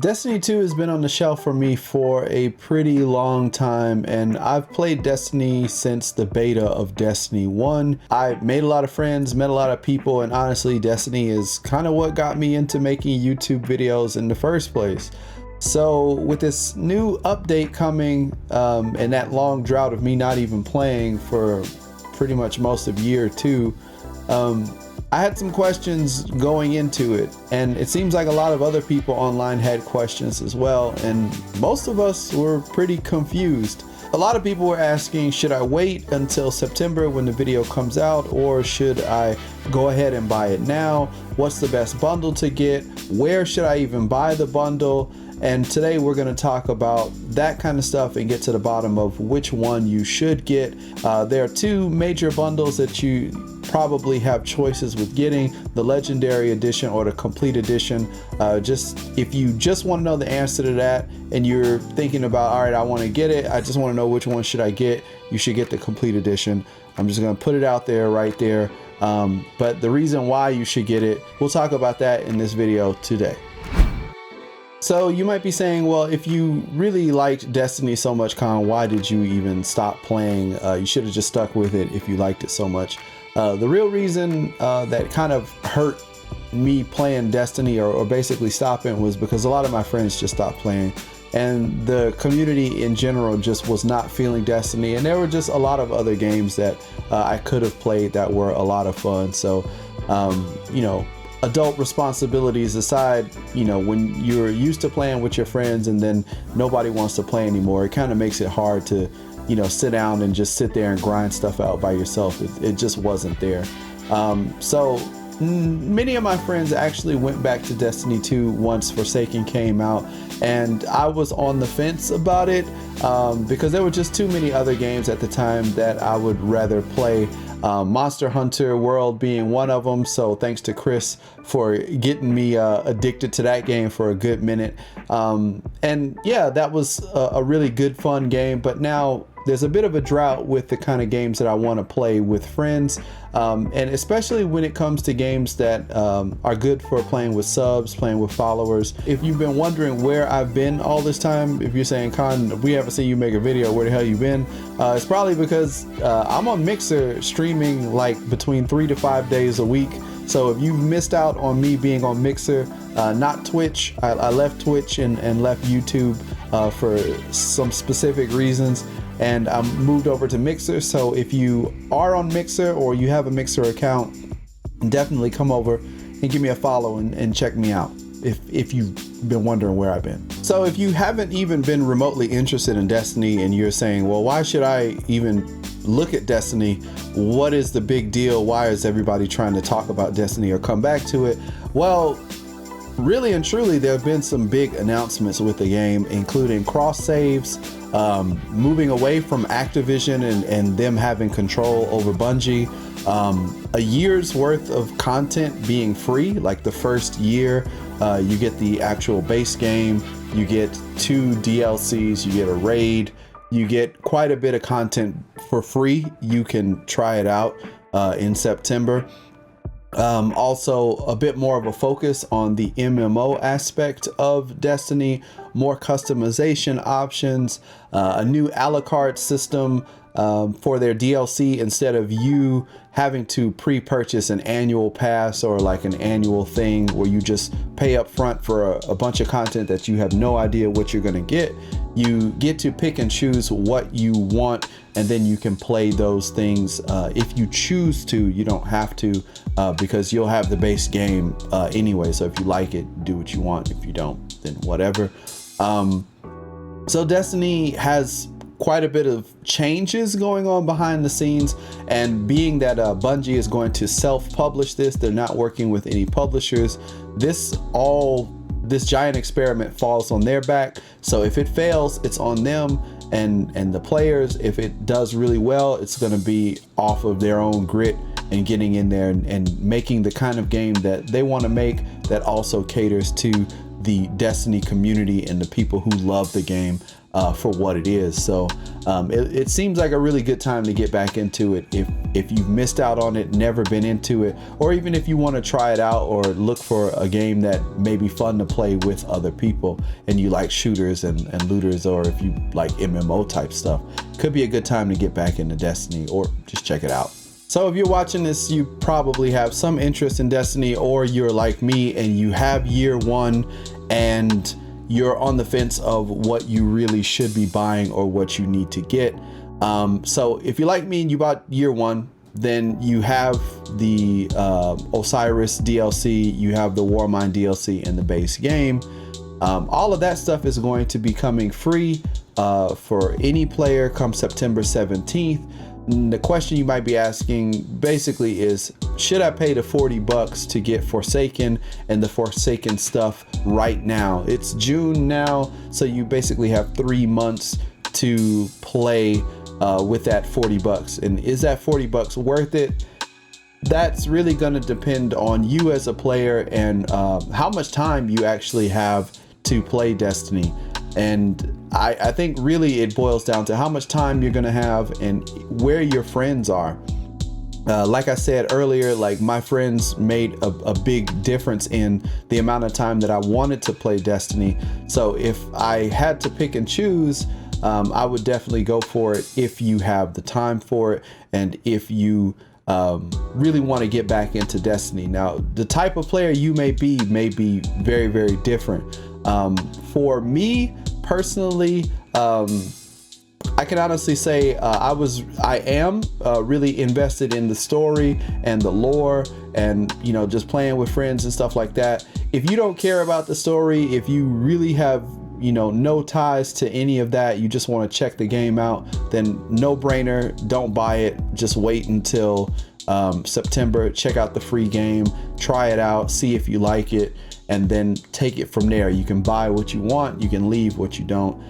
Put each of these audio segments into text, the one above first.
Destiny 2 has been on the shelf for me for a pretty long time, and I've played Destiny since the beta of Destiny 1. I made a lot of friends, met a lot of people, and honestly, Destiny is kind of what got me into making YouTube videos in the first place. So with this new update coming, and that long drought of me not even playing for pretty much most of year 2, I had some questions going into it, and it seems like a lot of other people online had questions as well, and most of us were pretty confused. A lot of people were asking, should I wait until September when the video comes out, or should I go ahead and buy it now? What's the best bundle to get? Where should I even buy the bundle? And today we're going to talk about that kind of stuff and get to the bottom of which one you should get. There are two major bundles that you probably have choices with getting: the Legendary Edition or the Complete Edition. Just if you just want to know the answer to that and you're thinking about, all right, I want to get it, I just want to know which one should I get, you should get the Complete Edition. I'm just going to put it out there right there. But the reason why you should get it, we'll talk about that in this video today. So you might be saying, well, if you really liked Destiny so much, Con, why did you even stop playing? You should have just stuck with it if you liked it so much. The real reason that kind of hurt me playing Destiny or basically stopping was because a lot of my friends just stopped playing, and the community in general just was not feeling Destiny, and there were just a lot of other games that I could have played that were a lot of fun. So you know, adult responsibilities aside, you know, when you're used to playing with your friends and then nobody wants to play anymore, it kind of makes it hard to, you know, sit down and just sit there and grind stuff out by yourself. It just wasn't there. So many of my friends actually went back to Destiny 2 once Forsaken came out, and I was on the fence about it because there were just too many other games at the time that I would rather play. Monster Hunter World being one of them. So thanks to Chris for getting me addicted to that game for a good minute. And yeah, that was a really good fun game, but now there's a bit of a drought with the kind of games that I want to play with friends, and especially when it comes to games that are good for playing with subs, playing with followers. If you've been wondering where I've been all this time, if you're saying, Con, we haven't seen you make a video, where the hell you been? It's probably because I'm on Mixer streaming like between 3 to 5 days a week. So if you've missed out on me being on Mixer, not Twitch, I left Twitch and left YouTube for some specific reasons, and I moved over to Mixer. So if you are on Mixer or you have a Mixer account, definitely come over and give me a follow and check me out if you've been wondering where I've been. So if you haven't even been remotely interested in Destiny and you're saying, well, why should I even look at Destiny? What is the big deal? Why is everybody trying to talk about Destiny or come back to it? Well, really and truly, there have been some big announcements with the game, including cross saves, moving away from Activision and them having control over Bungie, a year's worth of content being free. Like the first year, you get the actual base game, you get 2 DLCs, you get a raid, you get quite a bit of content for free. You can try it out in September. Also a bit more of a focus on the MMO aspect of Destiny, more customization options, a new a la carte system for their DLC. Instead of you having to pre-purchase an annual pass or like an annual thing where you just pay up front for a bunch of content that you have no idea what you're going to get, you get to pick and choose what you want, and then you can play those things if you choose to. You don't have to, because you'll have the base game anyway. So if you like it, do what you want. If you don't, then whatever. So Destiny has quite a bit of changes going on behind the scenes, and being that Bungie is going to self-publish this, they're not working with any publishers, this giant experiment falls on their back. So if it fails, it's on them and the players. If it does really well, it's going to be off of their own grit and getting in there and making the kind of game that they want to make, that also caters to the Destiny community and the people who love the game for what it is. So it seems like a really good time to get back into it if you've missed out on it, never been into it, or even if you want to try it out or look for a game that may be fun to play with other people and you like shooters and looters, or if you like MMO type stuff, could be a good time to get back into Destiny or just check it out. So if you're watching this, you probably have some interest in Destiny, or you're like me and you have year one and you're on the fence of what you really should be buying or what you need to get. So if you're like me and you bought year one, then you have the Osiris DLC, you have the Warmind DLC in the base game. All of that stuff is going to be coming free for any player come September 17th. The question you might be asking basically is, should I pay the $40 to get Forsaken and the Forsaken stuff right now? It's June now, so you basically have 3 months to play with that $40. And is that $40 worth it? That's really going to depend on you as a player and how much time you actually have to play Destiny. And I think really it boils down to how much time you're gonna have and where your friends are. Like I said earlier, like my friends made a big difference in the amount of time that I wanted to play Destiny. So if I had to pick and choose, I would definitely go for it if you have the time for it and if you really want to get back into Destiny. Now, the type of player you may be very, very different. For me personally, I can honestly say I am really invested in the story and the lore and, you know, just playing with friends and stuff like that. If you don't care about the story, if you really have, you know, no ties to any of that, you just want to check the game out, then no brainer, don't buy it. Just wait until September, check out the free game, try it out, see if you like it, and then take it from there. You can buy what you want, you can leave what you don't.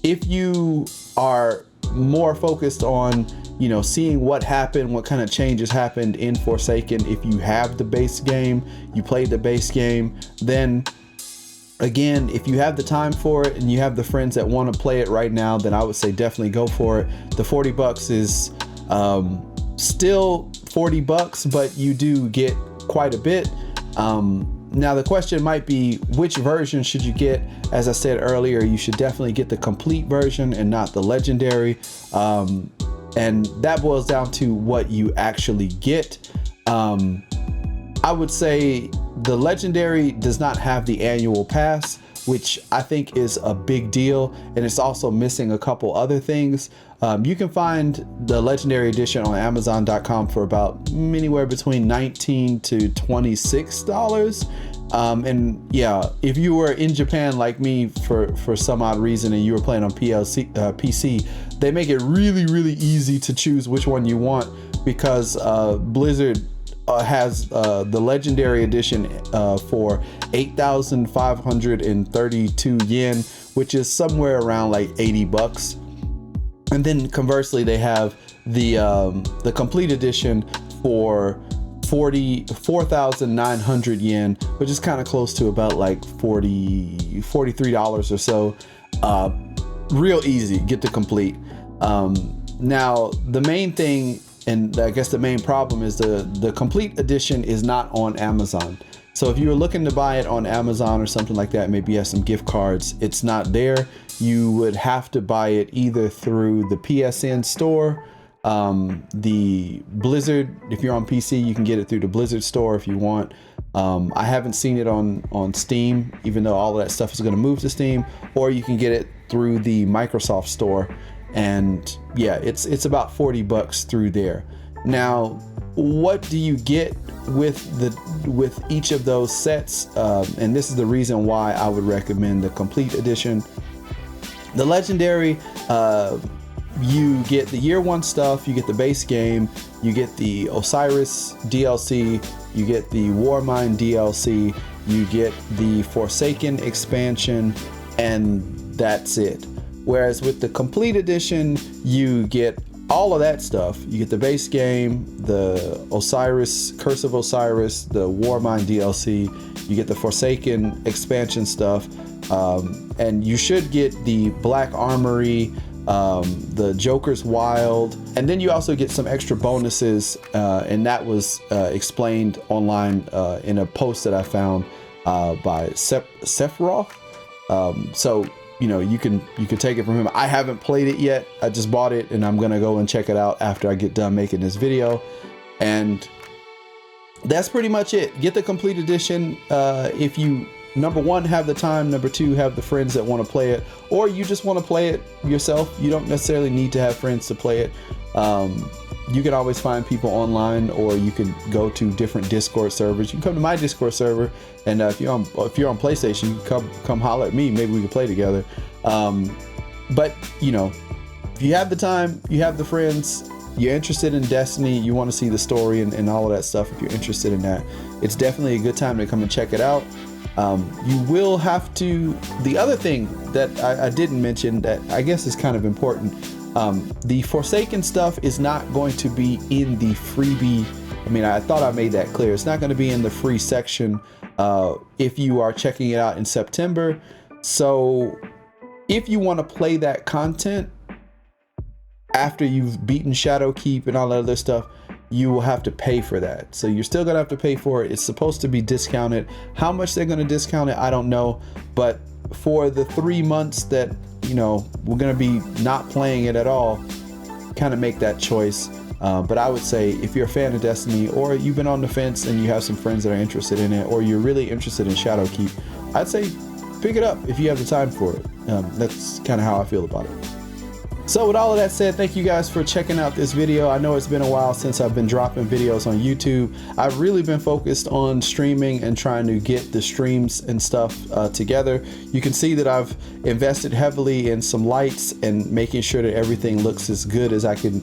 If you are more focused on, you know, seeing what happened, what kind of changes happened in Forsaken, if you have the base game, you played the base game, then again, if you have the time for it and you have the friends that want to play it right now, then I would say definitely go for it. The $40 is still $40, but you do get quite a bit. Now the question might be, which version should you get? As I said earlier, you should definitely get the complete version and not the legendary. And that boils down to what you actually get. I would say the legendary does not have the annual pass, which I think is a big deal, and it's also missing a couple other things. You can find the legendary edition on Amazon.com for about anywhere between $19 to $26. And yeah, if you were in Japan like me for some odd reason and you were playing on PC, they make it really easy to choose which one you want, because Blizzard has the legendary edition for 8,532 yen, which is somewhere around like $80. And then conversely, they have the complete edition for 44,900 yen, which is kind of close to about like $43 or so. Real easy, get the complete. Now the main thing, and I guess the main problem, is the complete edition is not on Amazon. So if you were looking to buy it on Amazon or something like that, maybe you have some gift cards, it's not there. You would have to buy it either through the PSN store, the Blizzard. If you're on PC, you can get it through the Blizzard store if you want. I haven't seen it on Steam, even though all of that stuff is going to move to Steam, or you can get it through the Microsoft store. And yeah, it's about $40 through there. Now, what do you get with each of those sets? And this is the reason why I would recommend the complete edition. The legendary, you get the year one stuff, you get the base game, you get the Osiris DLC, you get the Warmind DLC, you get the Forsaken expansion, and that's it. Whereas with the complete edition, you get all of that stuff. You get the base game, the Osiris, Curse of Osiris, the Warmind DLC, you get the Forsaken expansion stuff, and you should get the Black Armory, the Joker's Wild, and then you also get some extra bonuses, and that was explained online in a post that I found by Sephiroth. So you know, you can take it from him. I haven't played it yet. I just bought it, and I'm gonna go and check it out after I get done making this video. And that's pretty much it. Get the complete edition if you, number one, have the time, number two, have the friends that want to play it, or you just want to play it yourself. You don't necessarily need to have friends to play it. You can always find people online, or you can go to different Discord servers. You can come to my Discord server, and if you're on PlayStation, you can come holler at me. Maybe we can play together. But you know, if you have the time, you have the friends, you're interested in Destiny, you want to see the story and all of that stuff. If you're interested in that, it's definitely a good time to come and check it out. You will have to. The other thing that I didn't mention that I guess is kind of important. The Forsaken stuff is not going to be in the freebie. I mean, I thought I made that clear. It's not going to be in the free section if you are checking it out in September. So if you want to play that content after you've beaten Shadowkeep and all that other stuff, you will have to pay for that. So you're still gonna have to pay for it. It's supposed to be discounted. How much they're gonna discount it, I don't know. But for the 3 months that, you know, we're gonna be not playing it at all, kind of make that choice. But I would say if you're a fan of Destiny, or you've been on the fence and you have some friends that are interested in it, or you're really interested in Shadowkeep, I'd say pick it up if you have the time for it. That's kind of how I feel about it. So with all of that said, thank you guys for checking out this video. I know it's been a while since I've been dropping videos on YouTube. I've really been focused on streaming and trying to get the streams and stuff together. You can see that I've invested heavily in some lights and making sure that everything looks as good as I can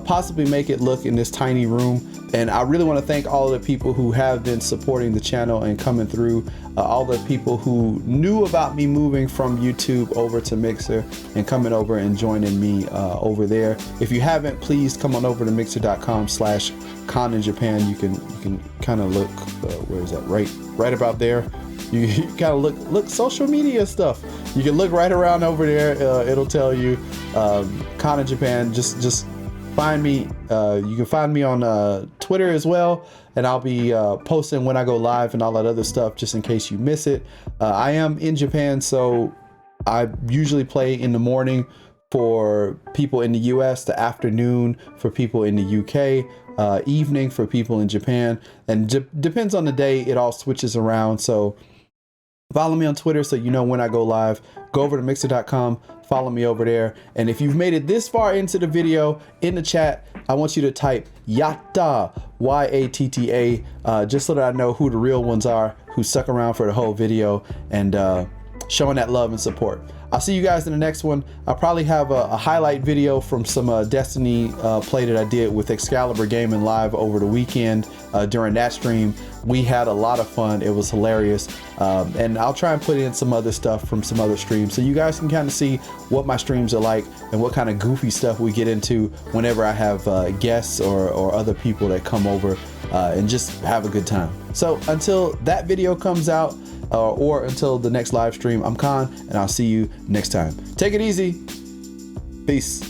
possibly make it look in this tiny room. And I really want to thank all of the people who have been supporting the channel and coming through, all the people who knew about me moving from YouTube over to Mixer and coming over and joining me over there. If you haven't, please come on over to mixer.com/ConInJapan. You can kind of look, where is that? Right about there. You kind of look social media stuff. You can look right around over there. It'll tell you ConInJapan. Just find me. You can find me on Twitter as well, and I'll be posting when I go live and all that other stuff, just in case you miss it. I am in Japan, so I usually play in the morning for people in the US, the afternoon for people in the UK, evening for people in Japan, and depends on the day. It all switches around. So follow me on Twitter so you know when I go live. Go over to mixer.com, follow me over there. And if you've made it this far into the video, in the chat, I want you to type Yatta, Y-A-T-T-A, just so that I know who the real ones are, who stuck around for the whole video and showing that love and support. I'll see you guys in the next one. I'll probably have a highlight video from some Destiny play that I did with Excalibur Gaming Live over the weekend. During that stream, we had a lot of fun. It was hilarious. And I'll try and put in some other stuff from some other streams so you guys can kind of see what my streams are like and what kind of goofy stuff we get into whenever I have guests or other people that come over and just have a good time. So until that video comes out, or until the next live stream, I'm Con, and I'll see you next time. Take it easy. Peace.